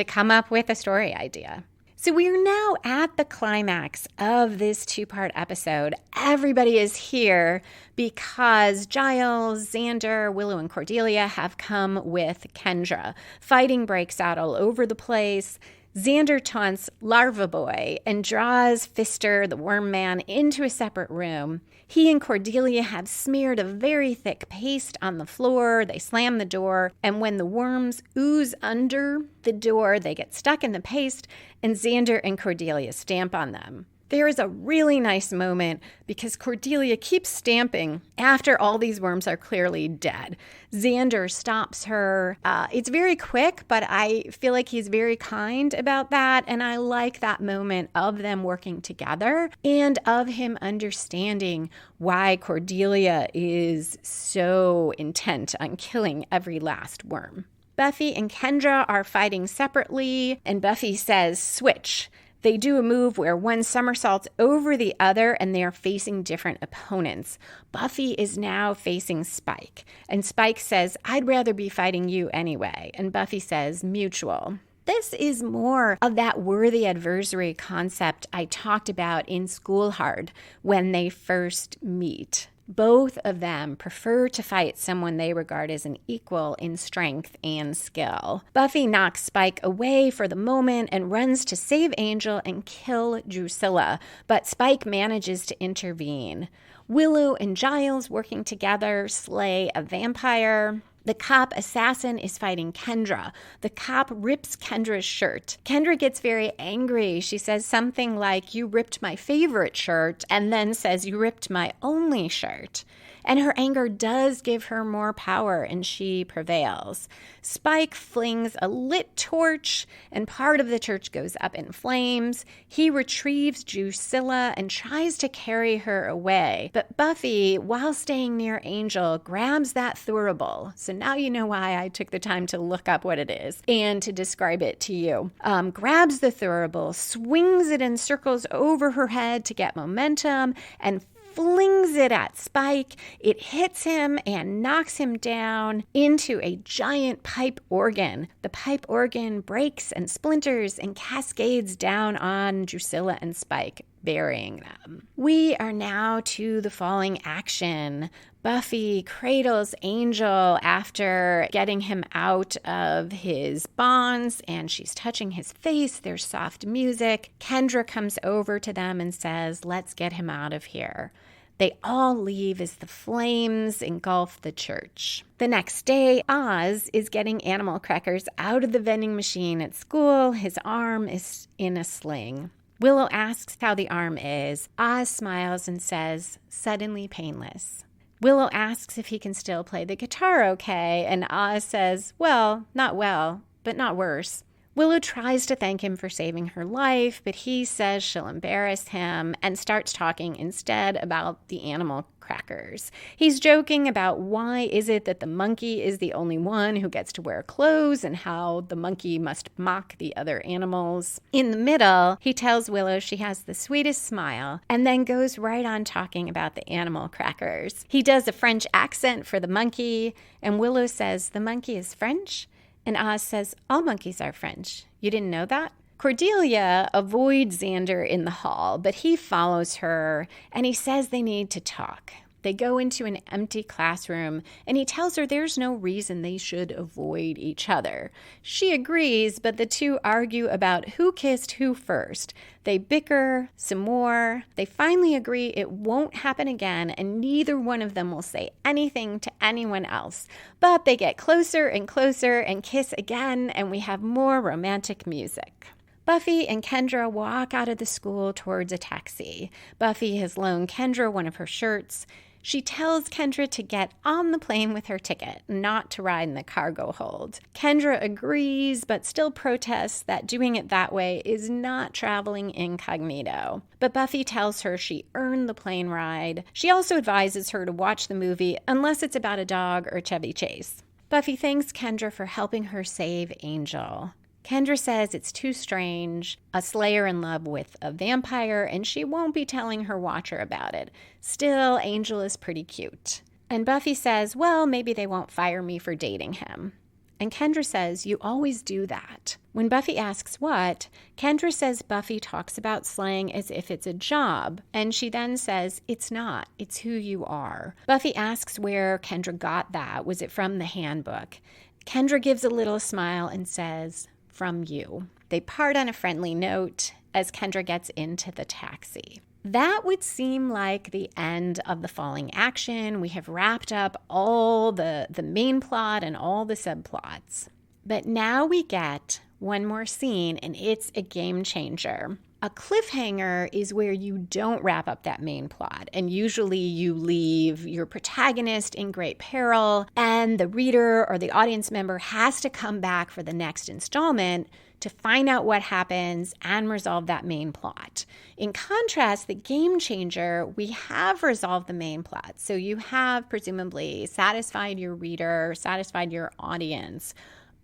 come up with a story idea. So we are now at the climax of this 2-part episode. Everybody is here because Giles, Xander, Willow, and Cordelia have come with Kendra. Fighting breaks out all over the place. Xander taunts Larva Boy and draws Fister, the worm man, into a separate room. He and Cordelia have smeared a very thick paste on the floor. They slam the door, and when the worms ooze under the door, they get stuck in the paste, and Xander and Cordelia stamp on them. There is a really nice moment because Cordelia keeps stamping after all these worms are clearly dead. Xander stops her. It's very quick, but I feel like he's very kind about that. And I like that moment of them working together and of him understanding why Cordelia is so intent on killing every last worm. Buffy and Kendra are fighting separately, and Buffy says, "Switch." They do a move where one somersaults over the other and they are facing different opponents. Buffy is now facing Spike, and Spike says, "I'd rather be fighting you anyway." And Buffy says, "Mutual." This is more of that worthy adversary concept I talked about in School Hard when they first meet. Both of them prefer to fight someone they regard as an equal in strength and skill. Buffy knocks Spike away for the moment and runs to save Angel and kill Drusilla, but Spike manages to intervene. Willow and Giles, working together, slay a vampire. The cop assassin is fighting Kendra. The cop rips Kendra's shirt. Kendra gets very angry. She says something like, "You ripped my favorite shirt," and then says, "You ripped my only shirt." And her anger does give her more power, and she prevails. Spike flings a lit torch, and part of the church goes up in flames. He retrieves Drusilla and tries to carry her away. But Buffy, while staying near Angel, grabs that thurible. So now you know why I took the time to look up what it is and to describe it to you. Grabs the thurible, swings it in circles over her head to get momentum, and flings it at Spike. It hits him and knocks him down into a giant pipe organ. The pipe organ breaks and splinters and cascades down on Drusilla and Spike, burying them. We are now to the falling action. Buffy cradles Angel after getting him out of his bonds, and she's touching his face. There's soft music. Kendra comes over to them and says, "Let's get him out of here." They all leave as the flames engulf the church. The next day, Oz is getting animal crackers out of the vending machine at school. His arm is in a sling. Willow asks how the arm is. Oz smiles and says, "Suddenly painless." Willow asks if he can still play the guitar okay, and Oz says, "Well, not well, but not worse." Willow tries to thank him for saving her life, but he says she'll embarrass him and starts talking instead about the animal crackers. He's joking about why is it that the monkey is the only one who gets to wear clothes and how the monkey must mock the other animals. In the middle, he tells Willow she has the sweetest smile and then goes right on talking about the animal crackers. He does a French accent for the monkey, and Willow says the monkey is French? And Oz says, "All monkeys are French. You didn't know that?" Cordelia avoids Xander in the hall, but he follows her, and he says they need to talk. They go into an empty classroom, and he tells her there's no reason they should avoid each other. She agrees, but the two argue about who kissed who first. They bicker some more. They finally agree it won't happen again, and neither one of them will say anything to anyone else. But they get closer and closer and kiss again, and we have more romantic music. Buffy and Kendra walk out of the school towards a taxi. Buffy has loaned Kendra one of her shirts. She tells Kendra to get on the plane with her ticket, not to ride in the cargo hold. Kendra agrees, but still protests that doing it that way is not traveling incognito. But Buffy tells her she earned the plane ride. She also advises her to watch the movie unless it's about a dog or Chevy Chase. Buffy thanks Kendra for helping her save Angel. Kendra says it's too strange, a Slayer in love with a vampire, and she won't be telling her watcher about it. Still, Angel is pretty cute. And Buffy says, well, maybe they won't fire me for dating him. And Kendra says, you always do that. When Buffy asks what, Kendra says Buffy talks about slang as if it's a job. And she then says, it's not, it's who you are. Buffy asks where Kendra got that. Was it from the handbook? Kendra gives a little smile and says, from you. They part on a friendly note as Kendra gets into the taxi. That would seem like the end of the falling action. We have wrapped up all the main plot and all the subplots. But now we get one more scene, and it's a game changer. A cliffhanger is where you don't wrap up that main plot, and usually you leave your protagonist in great peril, and the reader or the audience member has to come back for the next installment to find out what happens and resolve that main plot. In contrast, the game changer, we have resolved the main plot. So you have presumably satisfied your reader, satisfied your audience.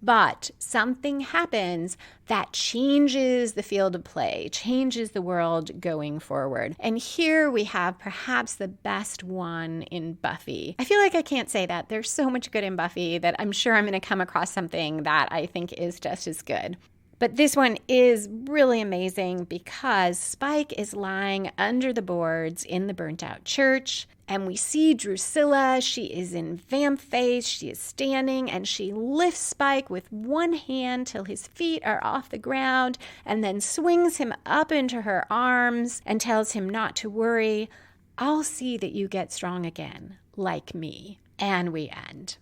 But something happens that changes the field of play, changes the world going forward. And here we have perhaps the best one in Buffy. I feel like I can't say that. There's so much good in Buffy that I'm sure I'm going to come across something that I think is just as good. But this one is really amazing because Spike is lying under the boards in the burnt out church. And we see Drusilla. She is in vamp face. She is standing and she lifts Spike with one hand till his feet are off the ground and then swings him up into her arms and tells him not to worry. I'll see that you get strong again, like me. And we end.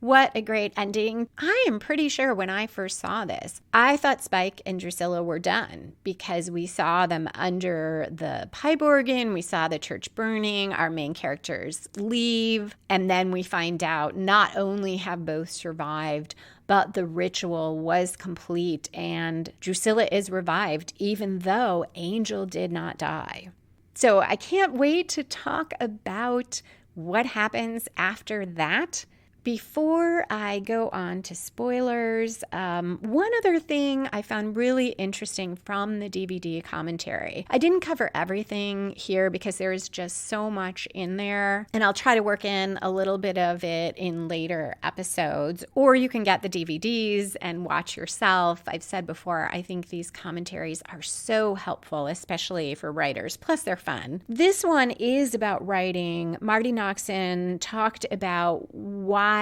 What a great ending. I am pretty sure when I first saw this, I thought Spike and Drusilla were done because we saw them under the pipe organ. We saw the church burning, our main characters leave, and then we find out not only have both survived, but the ritual was complete and Drusilla is revived, even though Angel did not die. So I can't wait to talk about what happens after that. Before I go on to spoilers, one other thing I found really interesting from the DVD commentary. I didn't cover everything here because there is just so much in there, and I'll try to work in a little bit of it in later episodes, or you can get the DVDs and watch yourself. I've said before, I think these commentaries are so helpful, especially for writers, plus they're fun. This one is about writing. Marti Noxon talked about why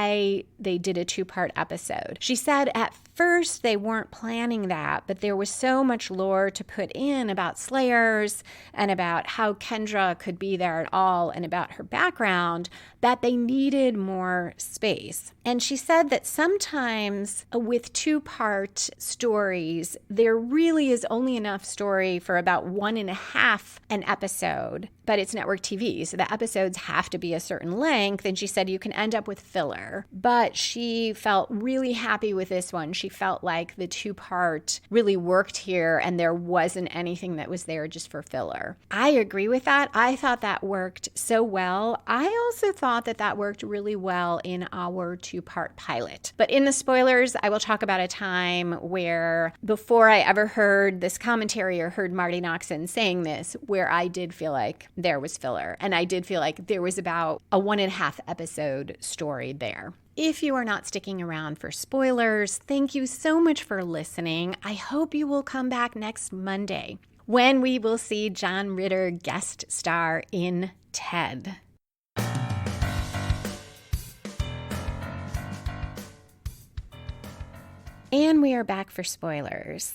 they did a 2-part episode. She said at first they weren't planning that, but there was so much lore to put in about Slayers and about how Kendra could be there at all and about her background that they needed more space. And she said that sometimes with 2-part stories, there really is only enough story for about 1.5 an episode, but it's network TV, so the episodes have to be a certain length, and she said you can end up with filler. But she felt really happy with this one. She felt like the 2-part really worked here, and there wasn't anything that was there just for filler. I agree with that. I thought that worked so well. I also thought that that worked really well in our 2-part pilot. But in the spoilers, I will talk about a time where, before I ever heard this commentary or heard Marti Noxon saying this, where I did feel like there was filler. And I did feel like there was about a 1.5 episode story there. If you are not sticking around for spoilers, thank you so much for listening. I hope you will come back next Monday when we will see John Ritter guest star in Ted. And we are back for spoilers.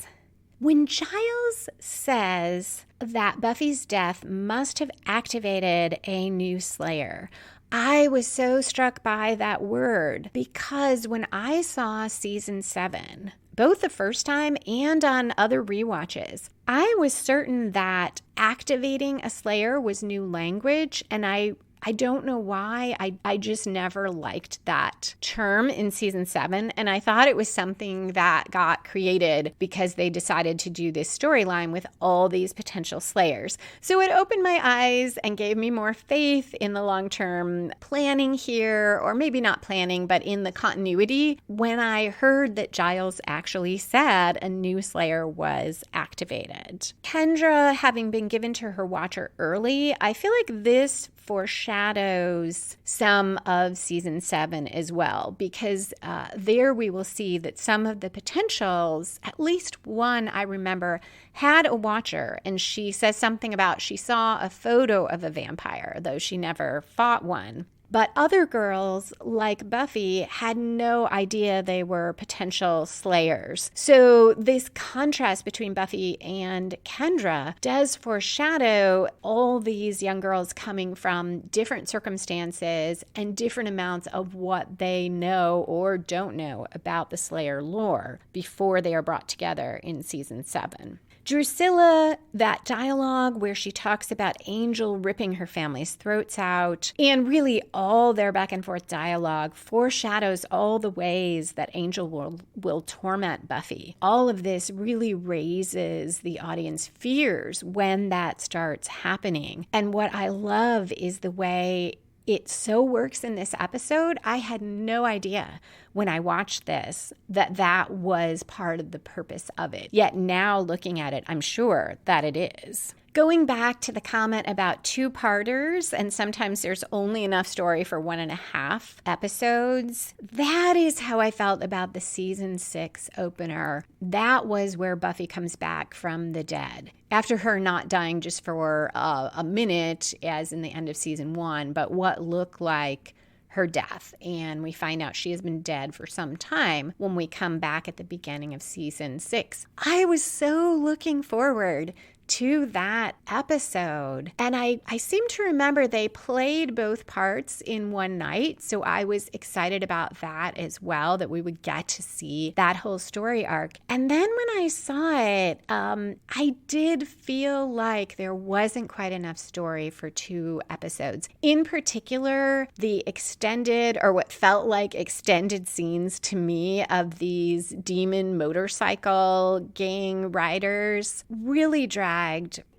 When Giles says that Buffy's death must have activated a new Slayer, I was so struck by that word because when I saw season 7, both the first time and on other rewatches, I was certain that activating a Slayer was new language, and I don't know why. I just never liked that term in season 7. And I thought it was something that got created because they decided to do this storyline with all these potential Slayers. So it opened my eyes and gave me more faith in the long-term planning here, or maybe not planning, but in the continuity when I heard that Giles actually said a new Slayer was activated. Kendra, having been given to her Watcher early, I feel like this foreshadows some of season 7 as well, because there we will see that some of the potentials, at least one I remember, had a Watcher, and she says something about she saw a photo of a vampire, though she never fought one. But other girls, like Buffy, had no idea they were potential Slayers. So this contrast between Buffy and Kendra does foreshadow all these young girls coming from different circumstances and different amounts of what they know or don't know about the Slayer lore before they are brought together in season 7. Drusilla, that dialogue where she talks about Angel ripping her family's throats out, and really all their back and forth dialogue foreshadows all the ways that Angel will torment Buffy. All of this really raises the audience fears when that starts happening. And what I love is the way it so works in this episode. I had no idea when I watched this that that was part of the purpose of it. Yet now looking at it, I'm sure that it is. Going back to the comment about two-parters, and sometimes there's only enough story for 1.5 episodes, that is how I felt about the season 6 opener. That was where Buffy comes back from the dead. After her not dying just for a minute, as in the end of season 1, but what looked like her death. And we find out she has been dead for some time when we come back at the beginning of season 6. I was so looking forward to that episode. And I seem to remember they played both parts in one night. So I was excited about that as well, that we would get to see that whole story arc. And then when I saw it, I did feel like there wasn't quite enough story for 2 episodes. In particular, the extended, or what felt like extended scenes to me, of these demon motorcycle gang riders really dragged.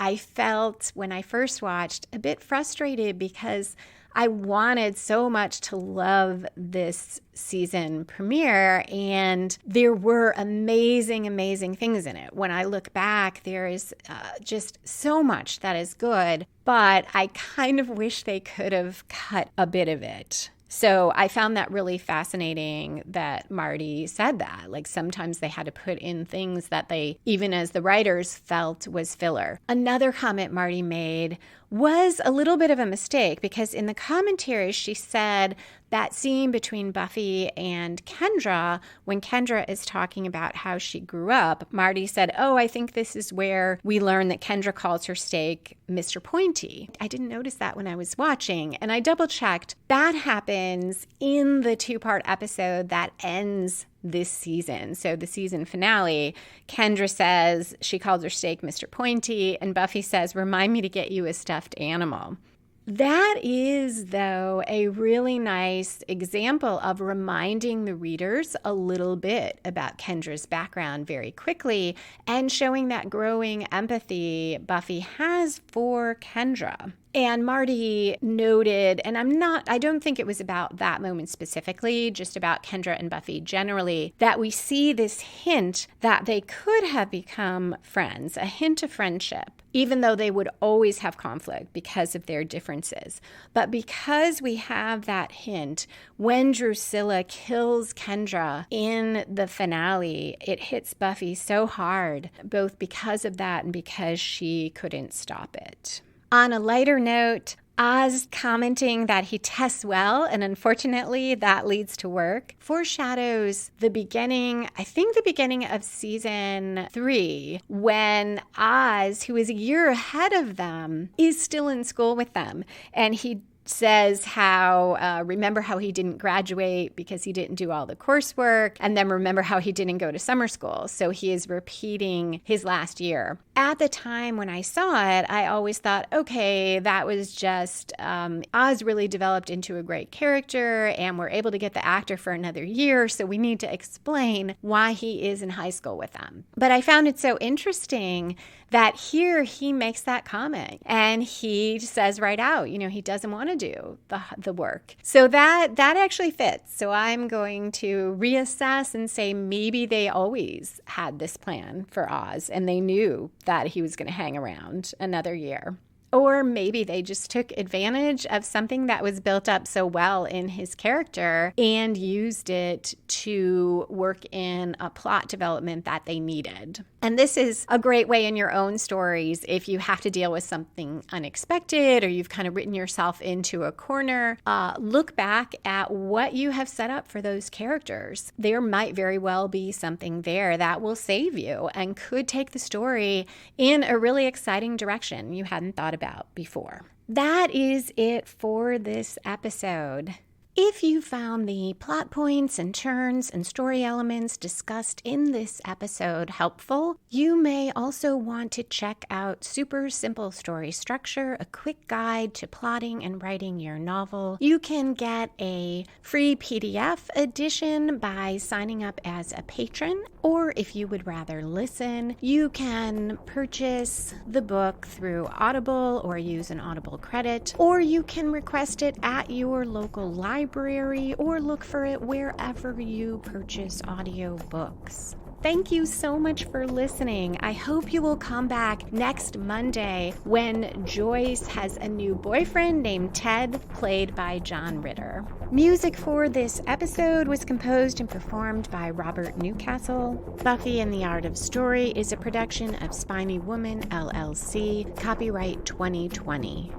I felt, when I first watched, a bit frustrated because I wanted so much to love this season premiere, and there were amazing, amazing things in it. When I look back, there is just so much that is good, but I kind of wish they could have cut a bit of it. So I found that really fascinating that Marty said that. Like, sometimes they had to put in things that they, even as the writers, felt was filler. Another comment Marty made was a little bit of a mistake, because in the commentary she said that scene between Buffy and Kendra, when Kendra is talking about how she grew up, Marty said, "Oh, I think this is where we learn that Kendra calls her steak Mr. Pointy." I didn't notice that when I was watching, and I double checked. That happens in the 2-part episode that ends this season. So the season finale, Kendra says she calls her steak Mr. Pointy, and Buffy says, "Remind me to get you a stuffed animal." That is, though, a really nice example of reminding the readers a little bit about Kendra's background very quickly, and showing that growing empathy Buffy has for Kendra. And Marty noted, and I don't think it was about that moment specifically, just about Kendra and Buffy generally, that we see this hint that they could have become friends, a hint of friendship, even though they would always have conflict because of their differences. But because we have that hint, when Drusilla kills Kendra in the finale, it hits Buffy so hard, both because of that and because she couldn't stop it. On a lighter note, Oz commenting that he tests well, and unfortunately that leads to work, foreshadows the beginning of season 3, when Oz, who is a year ahead of them, is still in school with them. And he says how, remember how he didn't graduate because he didn't do all the coursework, and then remember how he didn't go to summer school. So he is repeating his last year. At the time when I saw it, I always thought, okay, that was just, Oz really developed into a great character, and we're able to get the actor for another year, so we need to explain why he is in high school with them. But I found it so interesting that here he makes that comment, and he says right out, he doesn't want to do the work. So that actually fits. So I'm going to reassess and say maybe they always had this plan for Oz, and they knew that he was going to hang around another year. Or maybe they just took advantage of something that was built up so well in his character and used it to work in a plot development that they needed. And this is a great way in your own stories, if you have to deal with something unexpected or you've kind of written yourself into a corner, look back at what you have set up for those characters. There might very well be something there that will save you and could take the story in a really exciting direction you hadn't thought about before. That is it for this episode. If you found the plot points and turns and story elements discussed in this episode helpful, you may also want to check out Super Simple Story Structure, a quick guide to plotting and writing your novel. You can get a free PDF edition by signing up as a patron, or if you would rather listen, you can purchase the book through Audible or use an Audible credit, or you can request it at your local library or look for it wherever you purchase audiobooks. Thank you so much for listening. I hope you will come back next Monday when Joyce has a new boyfriend named Ted, played by John Ritter. Music for this episode was composed and performed by Robert Newcastle. Buffy and the Art of Story is a production of Spiny Woman, LLC, copyright 2020.